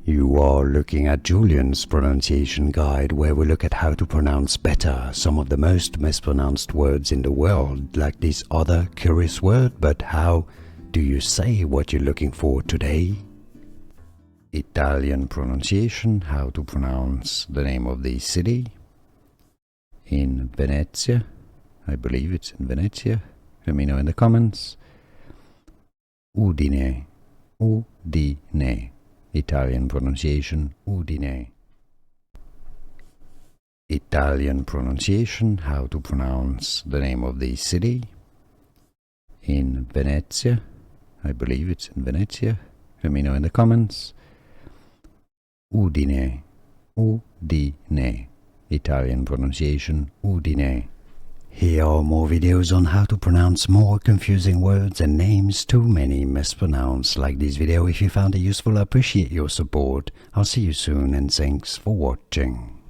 You are looking at Julian's pronunciation guide, where we look at how to pronounce better some of the most mispronounced words in the world, like this other curious word. But how do you say what you're looking for today? Italian pronunciation, how to pronounce the name of the city in Venezia. I believe it's in Venezia. Let me know in the comments. Udine. Udine. Italian pronunciation, Udine. Italian pronunciation, how to pronounce the name of the city in Venezia. I believe it's in Venezia. Let me know in the comments. Udine. Udine. Italian pronunciation, Udine. Here are more videos on how to pronounce more confusing words and names too many mispronounced. Like this video if you found it useful. I appreciate your support. I'll see you soon and thanks for watching.